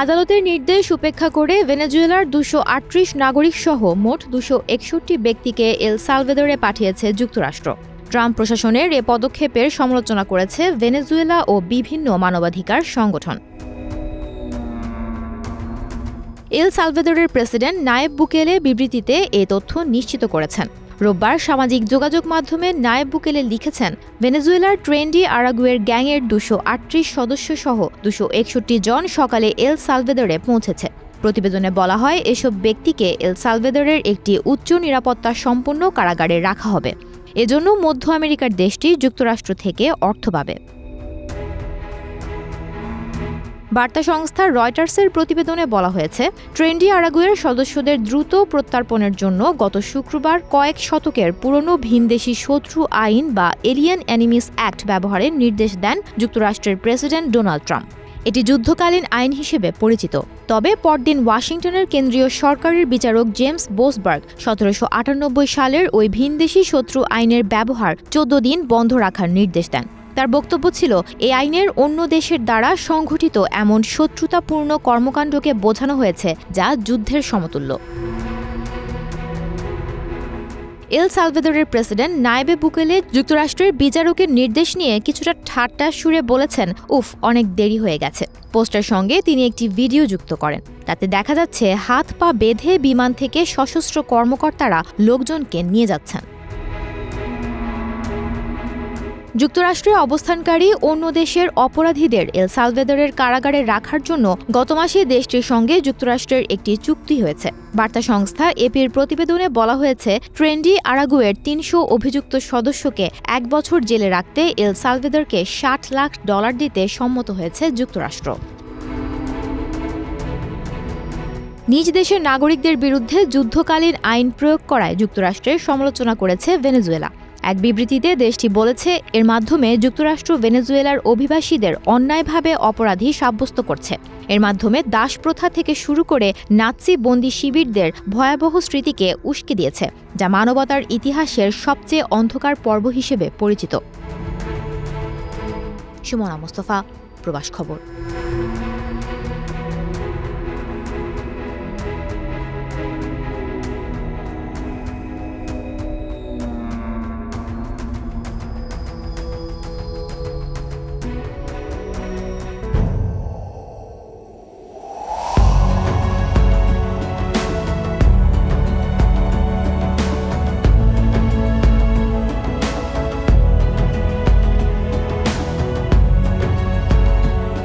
আদালতের নির্দেশ উপেক্ষা করে ভেনেজুয়েলার ২৩৮ নাগরিকসহ মোট ২৬১ ব্যক্তিকে এল সালভাদোরে পাঠিয়েছে যুক্তরাষ্ট্র। ট্রাম্প প্রশাসনের এ পদক্ষেপের সমালোচনা করেছে ভেনেজুয়েলা ও বিভিন্ন মানবাধিকার সংগঠন। এল সালভাদোরের প্রেসিডেন্ট নায়েব বুকেলে বিবৃতিতে এ তথ্য নিশ্চিত করেছেন। রোববার সামাজিক যোগাযোগ মাধ্যমে নায়েব বুকেলে লিখেছেন, ভেনেজুয়েলার ট্রেন্ডি আরাগুয়ের গ্যাংয়ের ২৩৮ সদস্যসহ ২৬১ জন সকালে এল সালভাদোরে পৌঁছেছে। প্রতিবেদনে বলা হয়, এসব ব্যক্তিকে এল সালভাদোরের একটি উচ্চ নিরাপত্তা সম্পন্ন কারাগারে রাখা হবে। এজন্য মধ্য আমেরিকার দেশটি যুক্তরাষ্ট্র থেকে অর্থ পাবে। বার্তা সংস্থা রয়টার্সের প্রতিবেদনে বলা হয়েছে, ট্রেন্ডি আরাগুয়ের সদস্যদের দ্রুত প্রত্যর্পণের জন্য গত শুক্রবার কয়েক শতকের পুরনো ভিনদেশি শত্রু আইন বা এলিয়েন এনিমিস অ্যাক্ট ব্যবহারের নির্দেশ দেন যুক্তরাষ্ট্রের প্রেসিডেন্ট ডোনাল্ড ট্রাম্প। এটি যুদ্ধকালীন আইন হিসেবে পরিচিত। তবে পরদিন ওয়াশিংটনের কেন্দ্রীয় সরকারের বিচারক জেমস বোসবার্গ ১৭৯৮ সালের ওই ভিনদেশি শত্রু আইনের ব্যবহার ১৪ দিন বন্ধ রাখার নির্দেশ দেন। তার বক্তব্য ছিল, এই আইনের অন্য দেশের দ্বারা সংঘটিত এমন শত্রুতাপূর্ণ কর্মকাণ্ডকে বোঝানো হয়েছে যা যুদ্ধের সমতুল্য। এল সালভাদোরের প্রেসিডেন্ট নায়েব বুকেলে যুক্তরাষ্ট্রের বিচারকের নির্দেশ নিয়ে কিছুটা ঠাট্টা সুরে বলেছেন, উফ, অনেক দেরি হয়ে গেছে। পোস্টের সঙ্গে তিনি একটি ভিডিও যুক্ত করেন। তাতে দেখা যাচ্ছে হাত পা বেঁধে বিমান থেকে সশস্ত্র কর্মকর্তারা লোকজনকে নিয়ে যাচ্ছেন। যুক্তরাষ্ট্রে অবস্থানকারী অন্য দেশের অপরাধীদের এল সালভাদোরের কারাগারে রাখার জন্য গত মাসে দেশটির সঙ্গে যুক্তরাষ্ট্রের একটি চুক্তি হয়েছে। বার্তা সংস্থা এপির প্রতিবেদনে বলা হয়েছে, ট্রেন্ডি আরাগুয়ের ৩০০ অভিযুক্ত সদস্যকে ১ বছর জেলে রাখতে এল সালভাদোরকে $৬০ লাখ দিতে সম্মত হয়েছে যুক্তরাষ্ট্র। নিজ দেশের নাগরিকদের বিরুদ্ধে যুদ্ধকালীন আইন প্রয়োগ করায় যুক্তরাষ্ট্রের সমালোচনা করেছে ভেনেজুয়েলা। এক বিবৃতিতে দেশটি বলেছে, এর মাধ্যমে যুক্তরাষ্ট্র ভেনেজুয়েলার অভিবাসীদের অন্যায়ভাবে অপরাধী সাব্যস্ত করছে। এর মাধ্যমে দাস প্রথা থেকে শুরু করে নাৎসি বন্দী শিবিরদের ভয়াবহ স্মৃতিকে উস্কে দিয়েছে, যা মানবতার ইতিহাসের সবচেয়ে অন্ধকার পর্ব হিসেবে পরিচিত। সুমনা মোস্তফা, প্রবাস খবর।